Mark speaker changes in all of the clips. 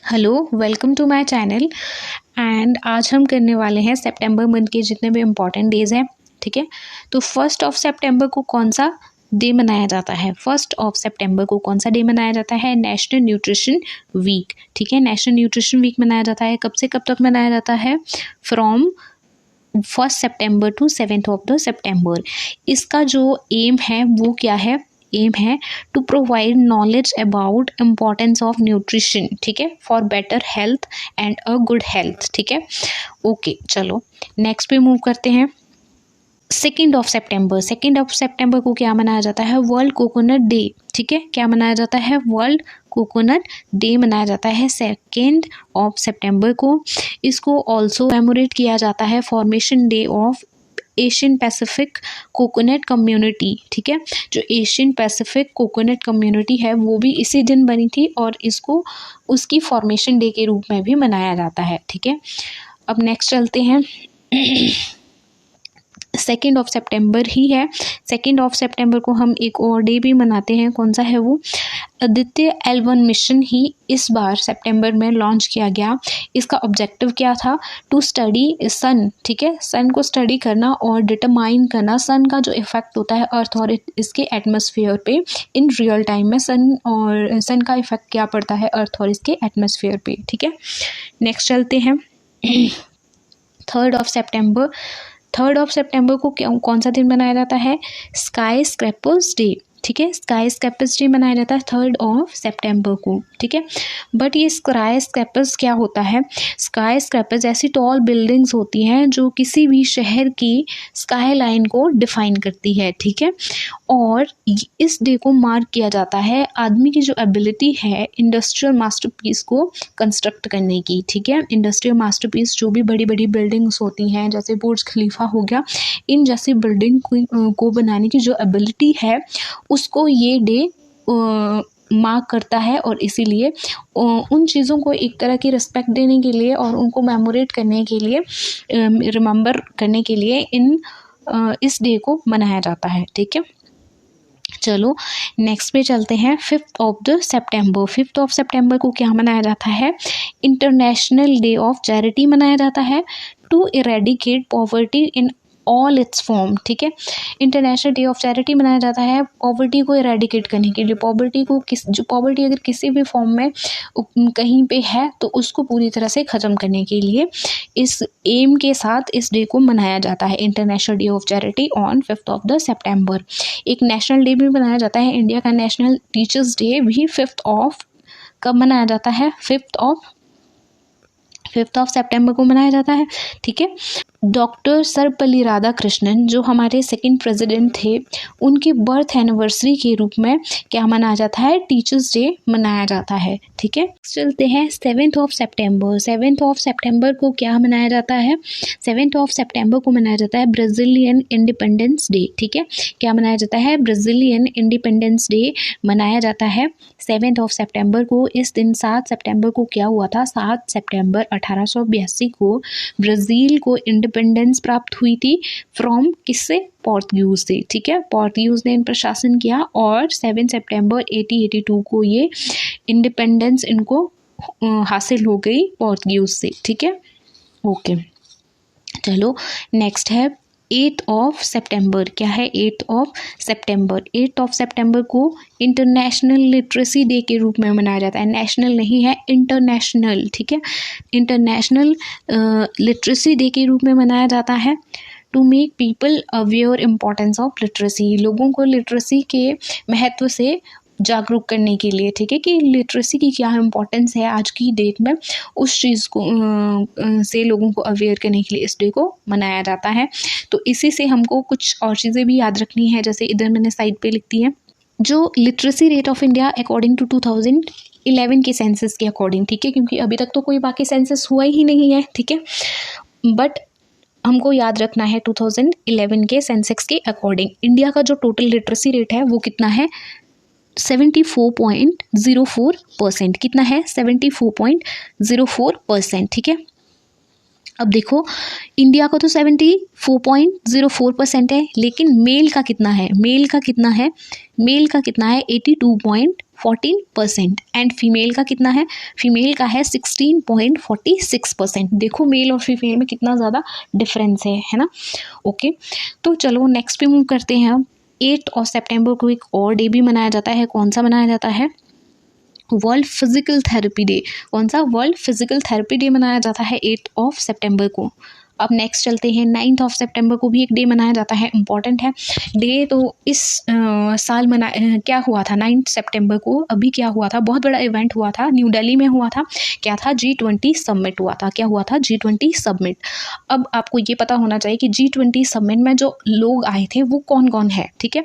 Speaker 1: Hello, welcome to my channel. And आज हम करने वाले हैं सितंबर मंथ के जितने भी इम्पॉर्टेंट डेज़ हैं। ठीक है, तो 1 सितंबर को कौन सा डे मनाया जाता है? 1 सितंबर को कौन सा डे मनाया जाता है? National nutrition week. ठीक है, नेशनल न्यूट्रिशन वीक मनाया जाता है। कब से कब तक मनाया जाता है? फ्रॉम 1 सितंबर टू 7 सितंबर। इसका जो एम है वो क्या है? एम है to provide knowledge about importance of nutrition. ठीक है, for better health and a good health. ठीक है, ओके, चलो नेक्स्ट पे मूव करते हैं। 2 सितंबर को क्या मनाया जाता है? World coconut day. ठीक है, क्या मनाया जाता है? वर्ल्ड कोकोनट डे मनाया जाता है 2 सितंबर को। इसको ऑल्सो मेमोरेट किया जाता है formation day of Asian Pacific coconut community. ठीक है, जो एशियन पैसिफिक कोकोनट कम्युनिटी है वो भी इसी दिन बनी थी और इसको उसकी फॉर्मेशन डे के रूप में भी मनाया जाता है। ठीक है, अब नेक्स्ट चलते हैं। 2 सितंबर ही है। 2 सितंबर को हम एक और डे भी मनाते हैं। कौन सा है वो? आदित्य L1 मिशन ही इस बार सितंबर में लॉन्च किया गया। इसका ऑब्जेक्टिव क्या था? टू स्टडी सन। ठीक है, सन को स्टडी करना और डिटरमाइन करना सन का जो इफेक्ट होता है अर्थ और इसके एटमॉस्फेयर पे इन रियल टाइम में सन का इफेक्ट क्या पड़ता है अर्थ और इसके एटमॉस्फेयर पे। ठीक है, नेक्स्ट चलते हैं। 3 को कौन सा दिन मनाया जाता है? Sky scrapers day. ठीक है, स्काई स्क्रैपर्स डे मनाया जाता है 3 सितंबर को। ठीक है, बट ये स्काई स्क्रैपर्स क्या होता है? स्काई स्क्रैपर्स ऐसी टॉल बिल्डिंग्स होती हैं जो किसी भी शहर की स्काई लाइन को डिफाइन करती है। ठीक है, और इस डे को मार्क किया जाता है आदमी की जो एबिलिटी है इंडस्ट्रियल मास्टरपीस को कंस्ट्रक्ट करने की। ठीक है, इंडस्ट्रियल मास्टरपीस जो भी बड़ी बड़ी बिल्डिंग्स होती हैं जैसे बुर्ज खलीफा हो गया, इन जैसी बिल्डिंग को बनाने की जो एबिलिटी है उसको ये डे मार्क करता है और इसीलिए उन चीज़ों को एक तरह की रिस्पेक्ट देने के लिए और उनको मेमोरेट करने के लिए, रिमेंबर करने के लिए इस डे को मनाया जाता है। ठीक है, चलो नेक्स्ट पे चलते हैं। 5 सितंबर को क्या मनाया जाता है? इंटरनेशनल डे ऑफ चैरिटी मनाया जाता है to eradicate poverty in all its form. ठीक है, इंटरनेशनल डे ऑफ चैरिटी मनाया जाता है पॉवर्टी को इरेडिकेट करने के लिए। पॉवर्टी अगर किसी भी फॉर्म में कहीं पे है तो उसको पूरी तरह से ख़त्म करने के लिए इस एम के साथ इस डे को मनाया जाता है, international day of charity on 5 सितंबर। एक नेशनल डे भी मनाया जाता है, इंडिया का नेशनल टीचर्स डे भी कब मनाया जाता है? 5 सितंबर को मनाया जाता है। ठीक है, डॉक्टर सर्वपल्ली राधाकृष्णन जो हमारे सेकंड प्रेसिडेंट थे उनकी बर्थ एनिवर्सरी के रूप में क्या मनाया जाता है? टीचर्स डे मनाया जाता है। ठीक है, चलते हैं 7 सितंबर को क्या मनाया जाता है? 7 को मनाया जाता है ब्राज़ीलियन इंडिपेंडेंस डे। ठीक है, क्या मनाया जाता है? ब्राज़ीलियन इंडिपेंडेंस डे मनाया जाता है 7 को। इस दिन 7 सितंबर को क्या हुआ था? 7 सितंबर 1882 को ब्राज़ील को इंडिपेंडेंस प्राप्त हुई थी फ्रॉम किससे? पोर्तुगीज से। ठीक है, पोर्तुगीज ने इन पर शासन किया और 7 सितंबर 1882 को ये इंडिपेंडेंस इनको हासिल हो गई पोर्तुगीज से। ठीक है, ओके, चलो नेक्स्ट है 8 सितंबर। क्या है? 8 सितंबर को इंटरनेशनल लिटरेसी डे के रूप में मनाया जाता है। नेशनल नहीं है, इंटरनेशनल। ठीक है, इंटरनेशनल लिटरेसी डे के रूप में मनाया जाता है to make people aware importance of literacy. लोगों को लिटरेसी के महत्व से जागरूक करने के लिए। ठीक है, कि लिटरेसी की क्या इम्पोर्टेंस है आज की डेट में, उस चीज़ को से लोगों को अवेयर करने के लिए इस डे को मनाया जाता है। तो इसी से हमको कुछ और चीज़ें भी याद रखनी है, जैसे इधर मैंने साइड पे लिख दी है जो literacy rate of India according to 2011 के सेंसस के अकॉर्डिंग। ठीक है, क्योंकि अभी तक तो कोई बाकी सेंसस हुआ ही नहीं है। ठीक है, बट हमको याद रखना है 2011 के सेंसेक्स के अकॉर्डिंग इंडिया का जो टोटल लिटरेसी रेट है वो कितना है? 74.04%। कितना है? 74.04%। ठीक है, अब देखो इंडिया का तो 74.04% है, लेकिन मेल का कितना है, मेल का कितना है, मेल का कितना है 82.14% एंड फीमेल का कितना है, फीमेल का है 16.46%। देखो मेल और फीमेल में कितना ज़्यादा डिफरेंस है ना। ओके, तो चलो नेक्स्ट पे मूव करते हैं। अब 8 सितंबर को एक और डे भी मनाया जाता है। कौन सा मनाया जाता है, वर्ल्ड फिजिकल थेरेपी डे। कौन सा, वर्ल्ड फिजिकल थेरेपी डे मनाया जाता है 8 सितंबर को। अब नेक्स्ट चलते हैं, 9 सितंबर को भी एक डे मनाया जाता है, इम्पॉर्टेंट है डे। तो इस साल क्या हुआ था 9 सितंबर को, अभी क्या हुआ था, बहुत बड़ा इवेंट हुआ था, न्यू दिल्ली में हुआ था। क्या था, G20 समिट हुआ था। क्या हुआ था, G20 समिट। अब आपको ये पता होना चाहिए कि G20 समिट में जो लोग आए थे वो कौन कौन है, ठीक है।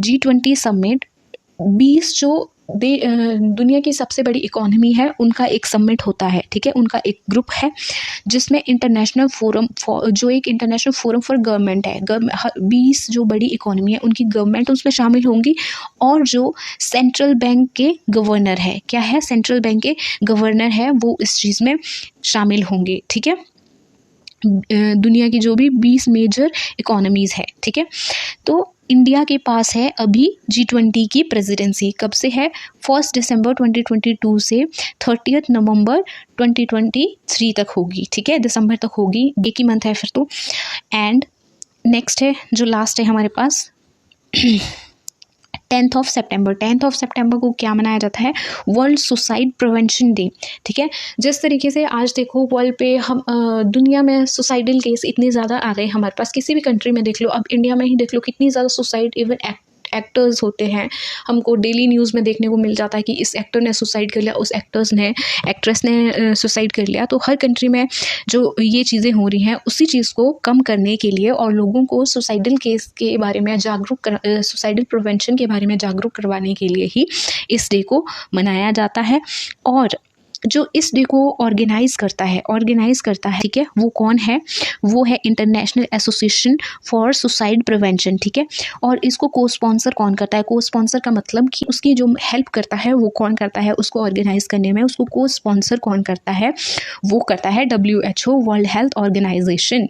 Speaker 1: G20 समिट 20 जो दुनिया की सबसे बड़ी इकोनॉमी है उनका एक समिट होता है, ठीक है, उनका एक ग्रुप है जिसमें इंटरनेशनल फोरम जो एक इंटरनेशनल फोरम फॉर गवर्नमेंट है, 20 जो बड़ी इकोनॉमी है उनकी गवर्नमेंट उसमें शामिल होंगी, और जो सेंट्रल बैंक के गवर्नर है, क्या है, सेंट्रल बैंक के गवर्नर है, वो इस चीज़ में शामिल होंगे, ठीक है। दुनिया की जो भी 20 मेजर इकोनॉमीज़ है, ठीक है। तो इंडिया के पास है अभी G20 की प्रेसिडेंसी। कब से है, 1 दिसंबर 2022 से 30 नवंबर 2023 तक होगी, ठीक है, दिसंबर तक होगी, एक ही मंथ है फिर तो। एंड नेक्स्ट है जो लास्ट है हमारे पास 10 सितंबर को क्या मनाया जाता है, वर्ल्ड सुसाइड प्रिवेंशन डे, ठीक है। जिस तरीके से आज देखो वर्ल्ड पे हम दुनिया में सुसाइडल केस इतने ज़्यादा आ रहे हैं हमारे पास, किसी भी कंट्री में देख लो, अब इंडिया में ही देख लो कितनी ज़्यादा सुसाइड, इवन एक्टर्स होते हैं, हमको डेली न्यूज़ में देखने को मिल जाता है कि इस एक्टर ने सुसाइड कर लिया, उस एक्ट्रेस ने सुसाइड कर लिया। तो हर कंट्री में जो ये चीज़ें हो रही हैं उसी चीज़ को कम करने के लिए और लोगों को सुसाइडल केस के बारे में सुसाइडल प्रिवेंशन के बारे में जागरूक करवाने के लिए ही इस डे को मनाया जाता है। और जो इस डे को ऑर्गेनाइज करता है, ठीक है, वो कौन है, वो है international association for suicide prevention, ठीक है। और इसको को स्पॉन्सर कौन करता है, को स्पॉन्सर का मतलब कि उसकी जो हेल्प करता है वो कौन करता है, उसको ऑर्गेनाइज करने में उसको को स्पॉन्सर कौन करता है, वो करता है WHO, वर्ल्ड हेल्थ ऑर्गेनाइजेशन।